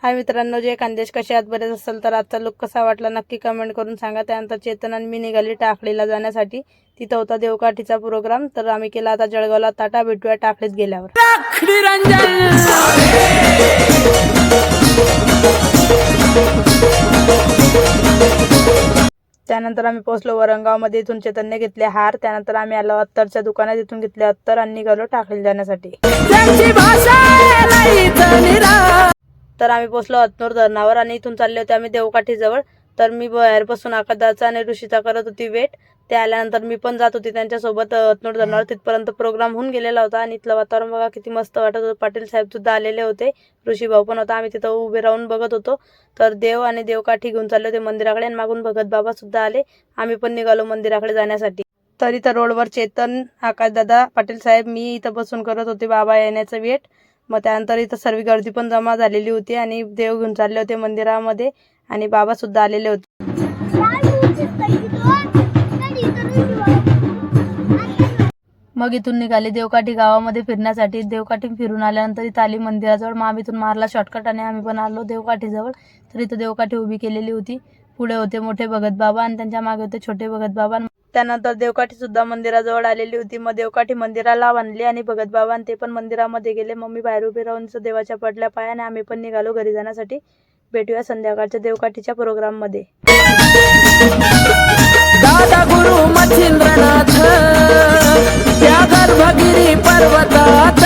हाय मित्रांनो, जे खानदेश कसे आहात? बरेच असेल तर आजचा लुक कसा वाटला नक्की कमेंट करून सांगा। त्यानंतर चेतन आणि मी निघाली टाकळीला जाण्यासाठी। तिथं होता देवकाठीचा प्रोग्राम, तर आम्ही केला आता जळगावला टाटा। भेटूया टाकळीत गेल्यावर। त्यानंतर आम्ही पोहोचलो वरंगावमध्ये। इथून चेतनने घेतले हार। त्यानंतर आम्ही आलो अत्तरच्या दुकानात, इथून घेतले अत्तर आणि निघालो टाकळीला जाण्यासाठी। तर आम्ही पोहोचलो अतनूर धरणावर आणि इथून चालले होते आम्ही देवकाठी जवळ। तर मी बाहेर बसून आकाशदाचा आणि ऋषीचा करत होती वेट। ते आल्यानंतर मी पण जात होती त्यांच्यासोबत अतनूर धरणावर। तिथपर्यंत प्रोग्राम होऊन गेलेला होता आणि इथलं वातावरण बघा किती मस्त वाटत होतं। पाटील साहेब सुद्धा आलेले होते, ऋषी भाऊ पण होता। आम्ही तिथं उभे राहून बघत होतो। तर देव आणि देवकाठी घेऊन चालले होते मंदिराकडे आणि मागून भगत बाबा सुद्धा आले। आम्ही पण निघालो मंदिराकडे जाण्यासाठी। तर इथं रोडवर चेतन, आकाशदादा, पाटील साहेब, मी इथं बसून करत होते बाबा येण्याचं वेट। मग त्यानंतर इथं सर्व गर्दी पण जमा झालेली होती आणि देव घेऊन चालले होते मंदिरामध्ये आणि बाबा सुद्धा आलेले होते। मग इथून निघाले देवकाठी गावामध्ये फिरण्यासाठी। देवकाठी फिरून आल्यानंतर इथं आली मंदिराजवळ। मग आम्ही इथून मारला शॉर्टकट आणि आम्ही पण आलो देवकाठी जवळ। तर इथं देवकाठी उभी केलेली होती। पुढे होते मोठे भगत बाबा आणि त्यांच्या मागे होते छोटे भगत बाबा। त्यानंतर देवकाठी सुद्धा मंदिराजवळ आलेली होती। मग देवकाठी मंदिराला बांधली आणि भगत बाबा ते पण मंदिरामध्ये गेले। मम्मी बाहेर उभे राहून देवाच्या पडल्या पायाने आम्ही पण निघालो घरी जाण्यासाठी। भेटूया संध्याकाळच्या देवकाठीच्या प्रोग्राम मध्ये। दादा गुरु मच्छिंद्रनाथ त्या गर्भगिरी पर्वतात।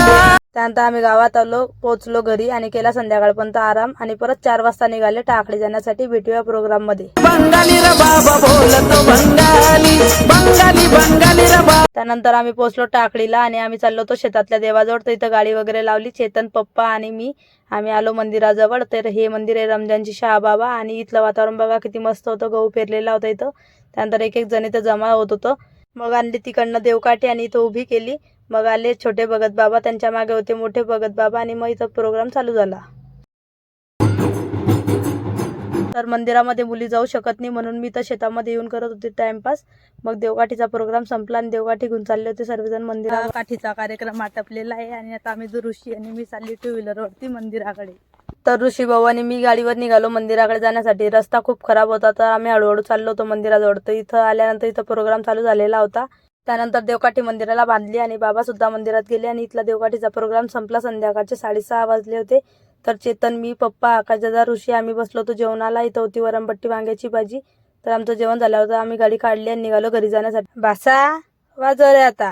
त्यानंतर आम्ही गावात आलो, पोहोचलो घरी आणि केला संध्याकाळपर्यंत आराम आणि परत 4 वाजता निघाले टाकळी जाण्यासाठी। भेटूया प्रोग्राम मध्ये। बंगाली रे बाबा बोलतो बंगाली बंगाली बंगाली रे बाबा। त्यानंतर आम्ही पोहोचलो टाकळीला आणि आम्ही चाललो होतो शेतातल्या देवाजवळ। तर इथं गाडी वगैरे लावली। चेतन, पप्पा आणि मी आम्ही आलो मंदिराजवळ। तर हे मंदिर आहे रमजानची शाह बाबा आणि इथलं वातावरण बघा किती मस्त होतं। गहू पेरलेला होता इथं। त्यानंतर एक जण इथं जमा होत होतं। मग आणली तिकडनं देवकाठी आणि इथं उभी केली। मग आले छोटे भगत बाबा, त्यांच्या मागे होते मोठे भगत बाबा आणि मग इथं प्रोग्राम चालू झाला। तर मंदिरामध्ये मुली जाऊ शकत नाही म्हणून मी तर शेतामध्ये येऊन करत होते टाइमपास। मग देवकाठीचा प्रोग्राम संपला आणि देवकाठी घेऊन चालले होते सर्वजण मंदिरात। काठीचा कार्यक्रम आटपलेला आहे आणि आता आम्ही ऋषी आणि मी चालली 2 व्हीलरवरती मंदिराकडे। तर ऋषी भाऊ आणि मी गाडीवर निघालो मंदिराकडे जाण्यासाठी। रस्ता खूप खराब होता तर आम्ही हळूहळू चाललो होतो मंदिराजवळ। तर इथं आल्यानंतर इथं प्रोग्राम चालू झालेला होता। त्यानंतर देवकाठी मंदिराला बांधली आणि बाबा सुद्धा मंदिरात गेले आणि इथला देवकाठीचा प्रोग्राम संपला। संध्याकाळचे 6:30 वाजले होते। तर चेतन, मी, पप्पा, आकाशदादा, ऋषी आम्ही बसलो होतो जेवणाला। इथं होती वरणपट्टी, वांग्याची भाजी। तर आमचं जेवण झालं होतं। आम्ही गाडी काढली आणि निघालो घरी जाण्यासाठी। बासा वाजव रे आता।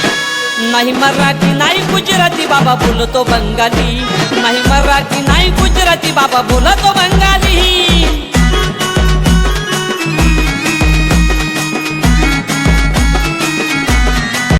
नाही मराठी नाही गुजराती बाबा बोलतो बंगाली। नाही मराठी नाही गुजराती बाबा बोलतो बंगाली।